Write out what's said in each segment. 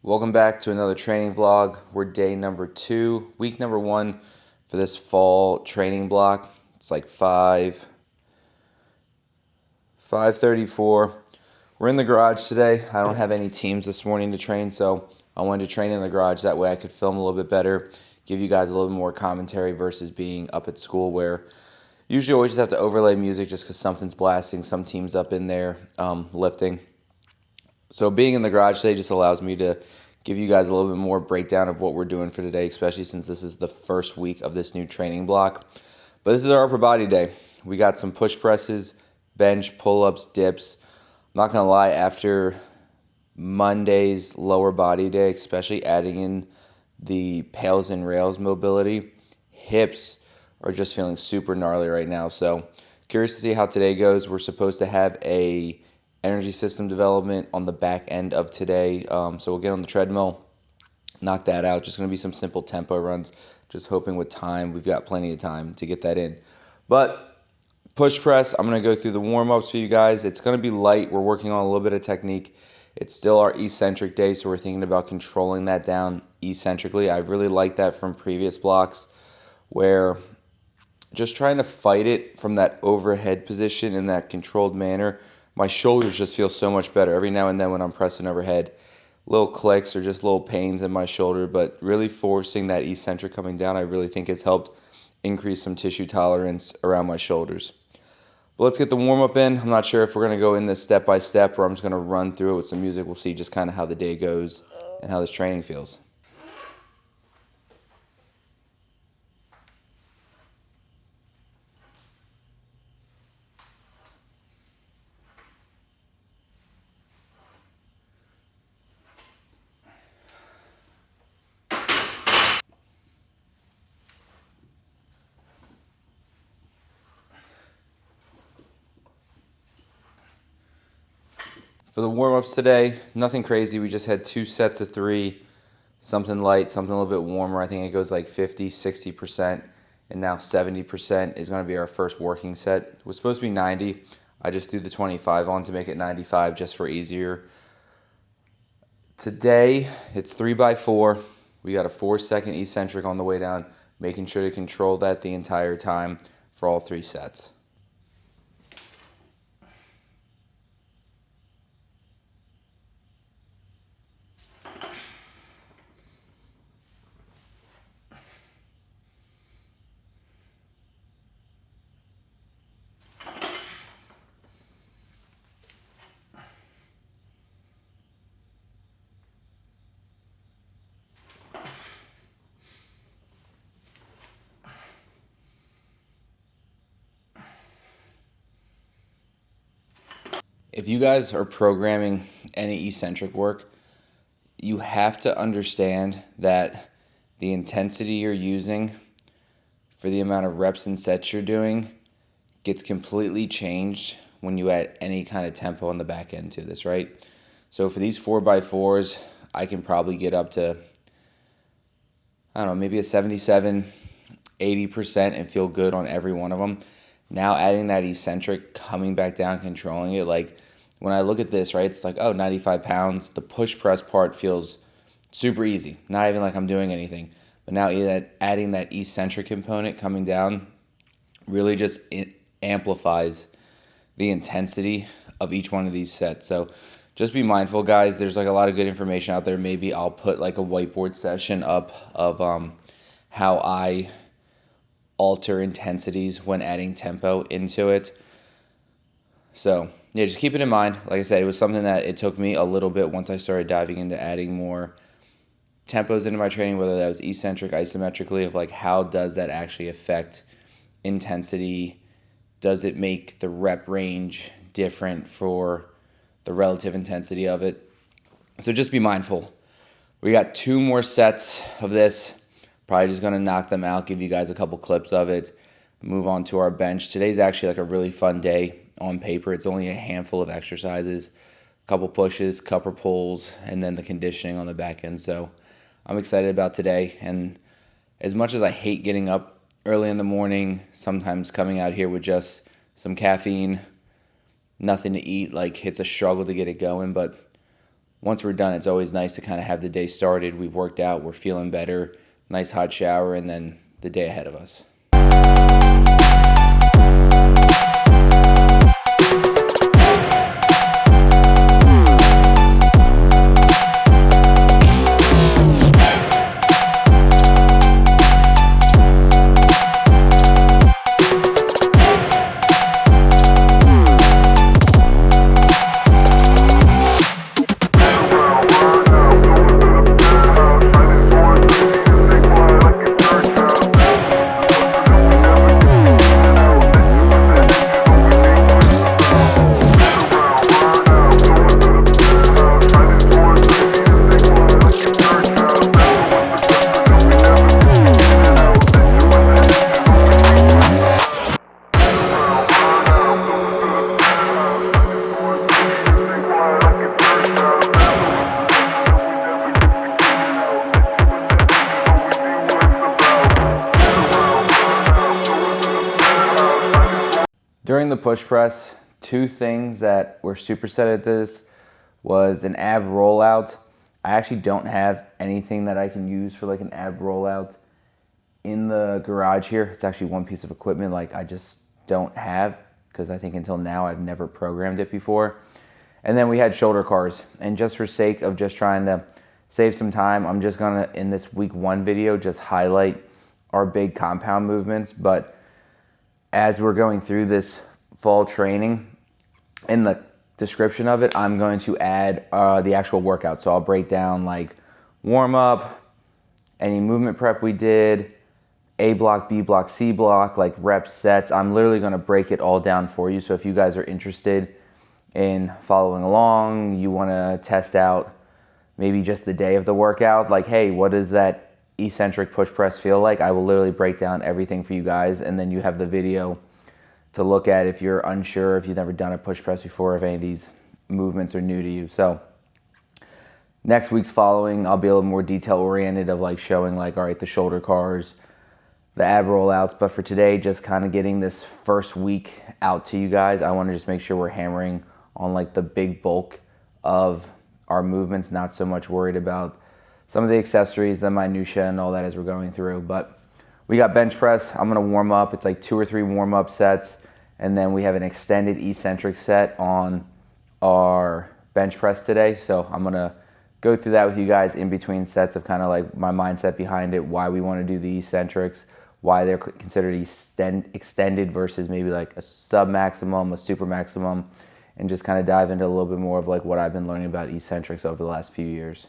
Welcome back to another training vlog. We're day number 2, week number 1 for this fall training block. It's like 5:34. We're in the garage today. I don't have any teams this morning to train, so I wanted to train in the garage. That way I could film a little bit better, give you guys a little more commentary versus being up at school where usually always just have to overlay music just because something's blasting, some team's up in there lifting. So being in the garage today just allows me to give you guys a little bit more breakdown of what we're doing for today, especially since this is the first week of this new training block. But this is our upper body day. We got some push presses, bench, pull-ups, dips. I'm not going to lie, after Monday's lower body day, especially adding in the pails and rails mobility, hips are just feeling super gnarly right now. So curious to see how today goes. We're supposed to have a energy system development on the back end of today. So we'll get on the treadmill, knock that out. Just going to be some simple tempo runs. Just hoping with time, we've got plenty of time to get that in. But push press, I'm going to go through the warm-ups for you guys. It's going to be light. We're working on a little bit of technique. It's still our eccentric day, so we're thinking about controlling that down eccentrically. I really like that from previous blocks where just trying to fight it from that overhead position in that controlled manner. My shoulders just feel so much better. Every now and then when I'm pressing overhead, little clicks or just little pains in my shoulder, but really forcing that eccentric coming down, I really think has helped increase some tissue tolerance around my shoulders. But let's get the warm-up in. I'm not sure if we're going to go in this step by step or I'm just going to run through it with some music. We'll see just kind of how the day goes and how this training feels. For the warm-ups today, nothing crazy. We just had 2 sets of 3, something light, something a little bit warmer. I think it goes like 50, 60%, and now 70% is going to be our first working set. It was supposed to be 90. I just threw the 25 on to make it 95 just for easier. Today, it's 3x4. We got a 4-second eccentric on the way down, making sure to control that the entire time for all 3 sets. If you guys are programming any eccentric work, you have to understand that the intensity you're using for the amount of reps and sets you're doing gets completely changed when you add any kind of tempo on the back end to this, right? So for these 4x4s, I can probably get up to, I don't know, maybe a 77, 80% and feel good on every one of them. Now adding that eccentric, coming back down, controlling it, like when I look at this, right, it's like, oh, 95 pounds. The push press part feels super easy, not even like I'm doing anything. But now adding that eccentric component coming down really just amplifies the intensity of each one of these sets. So just be mindful, guys. There's like a lot of good information out there. Maybe I'll put like a whiteboard session up of how I alter intensities when adding tempo into it. So yeah, just keep it in mind. Like I said, it was something that it took me a little bit once I started diving into adding more tempos into my training, whether that was eccentric, isometrically, of like how does that actually affect intensity? Does it make the rep range different for the relative intensity of it? So just be mindful. We got 2 more sets of this. Probably just going to knock them out, give you guys a couple clips of it, move on to our bench. Today's actually like a really fun day on paper. It's only a handful of exercises, a couple pushes, couple pulls, and then the conditioning on the back end. So I'm excited about today. And as much as I hate getting up early in the morning, sometimes coming out here with just some caffeine, nothing to eat, like it's a struggle to get it going. But once we're done, it's always nice to kind of have the day started. We've worked out, we're feeling better, nice hot shower, and then the day ahead of us. During the push press, two things that were superset at this was an ab rollout. I actually don't have anything that I can use for like an ab rollout in the garage here. It's actually one piece of equipment like I just don't have, because I think until now I've never programmed it before. And then we had shoulder cars, and just for sake of just trying to save some time, I'm just gonna, in this week 1 video, just highlight our big compound movements. But as we're going through this fall training, in the description of it, I'm going to add the actual workout. So I'll break down like warm up, any movement prep we did, A block, B block, C block, like reps, sets. I'm literally going to break it all down for you. So if you guys are interested in following along, you want to test out maybe just the day of the workout, like, hey, what does that eccentric push press feel like? I will literally break down everything for you guys, and then you have the video to look at if you're unsure, if you've never done a push press before, if any of these movements are new to you. So next week's following, I'll be a little more detail oriented of like showing like, all right, the shoulder cars, the ab rollouts. But for today, just kind of getting this first week out to you guys, I want to just make sure we're hammering on like the big bulk of our movements, not so much worried about some of the accessories, the minutia and all that as we're going through. But we got bench press. I'm gonna warm up. It's like 2 or 3 warm up sets. And then we have an extended eccentric set on our bench press today. So I'm gonna go through that with you guys in between sets of kind of like my mindset behind it, why we wanna do the eccentrics, why they're considered extended versus maybe like a sub maximum, a super maximum, and just kind of dive into a little bit more of like what I've been learning about eccentrics over the last few years.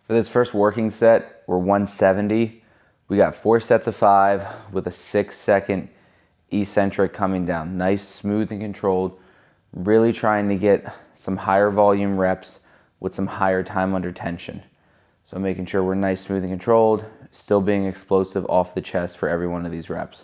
For this first working set, we're 170. We got 4 sets of 5 with a 6-second eccentric coming down. Nice, smooth, and controlled. Really trying to get some higher volume reps with some higher time under tension. So making sure we're nice, smooth, and controlled, still being explosive off the chest for every one of these reps.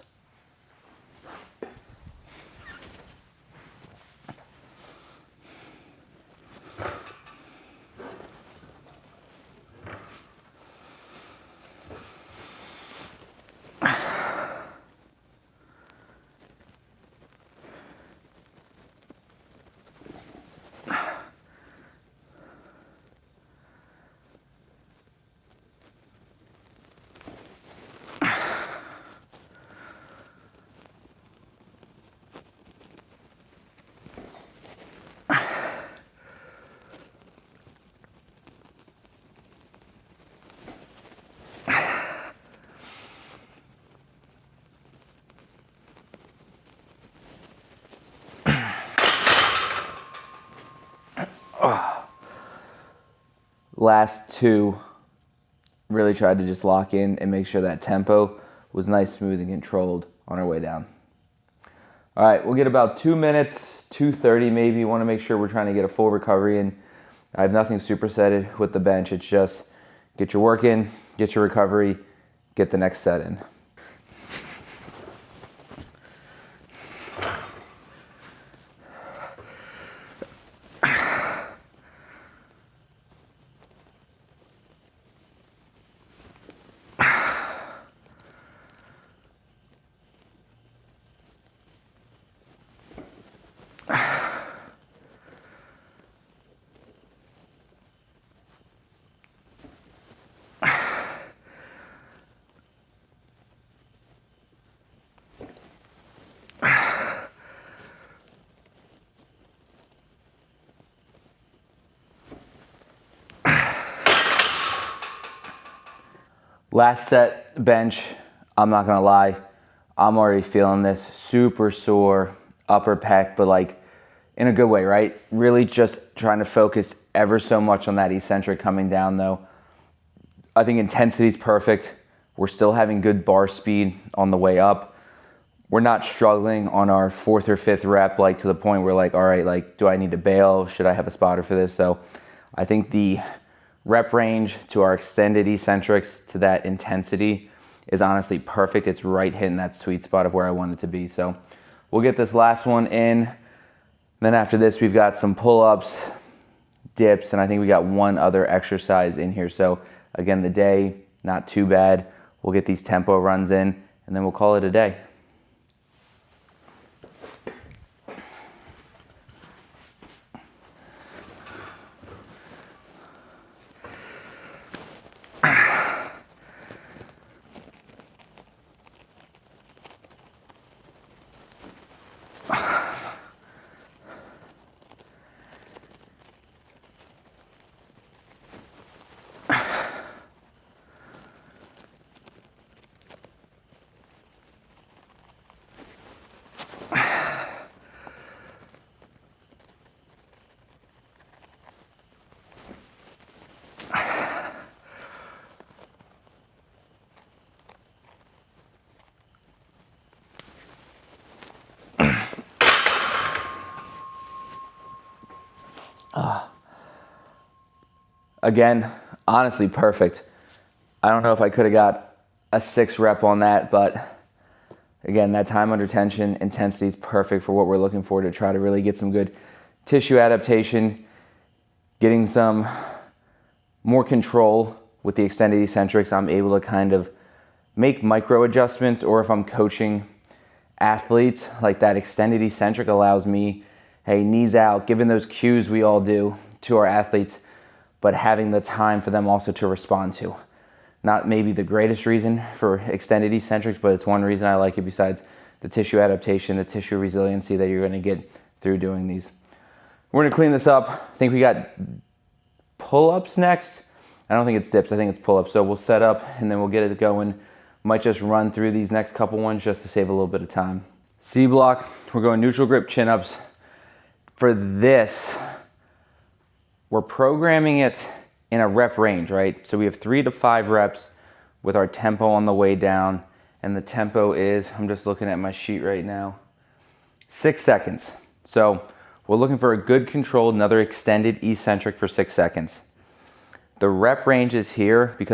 Last 2, really tried to just lock in and make sure that tempo was nice, smooth, and controlled on our way down. All right, we'll get about 2 minutes, 2:30 maybe. You want to make sure we're trying to get a full recovery in. I have nothing supersetted with the bench. It's just get your work in, get your recovery, get the next set in. Last set, bench. I'm not gonna lie, I'm already feeling this. Super sore upper pec, but like in a good way, right? Really just trying to focus ever so much on that eccentric coming down though. I think intensity is perfect. We're still having good bar speed on the way up. We're not struggling on our 4th or 5th rep, like to the point where like, all right, like, do I need to bail? Should I have a spotter for this? So I think the rep range to our extended eccentrics to that intensity is honestly perfect. It's right hitting that sweet spot of where I want it to be. So we'll get this last one in. Then after this, we've got some pull-ups, dips, and I think we got one other exercise in here. So again, the day, not too bad. We'll get these tempo runs in, and then we'll call it a day. Again, honestly perfect. I don't know if I could have got a 6 rep on that, but again, that time under tension, intensity is perfect for what we're looking for to try to really get some good tissue adaptation, getting some more control with the extended eccentrics. I'm able to kind of make micro adjustments, or if I'm coaching athletes, like that extended eccentric allows me, hey, knees out, giving those cues we all do to our athletes, but having the time for them also to respond to. Not maybe the greatest reason for extended eccentrics, but it's one reason I like it besides the tissue adaptation, the tissue resiliency that you're gonna get through doing these. We're gonna clean this up. I think we got pull-ups next. I don't think it's dips, I think it's pull-ups. So we'll set up and then we'll get it going. Might just run through these next couple ones just to save a little bit of time. C block, we're going neutral grip chin-ups. For this, we're programming it in a rep range, right? So we have 3 to 5 reps with our tempo on the way down. And the tempo is, I'm just looking at my sheet right now, 6 seconds. So we're looking for a good controlled, another extended eccentric for 6 seconds. The rep range is here because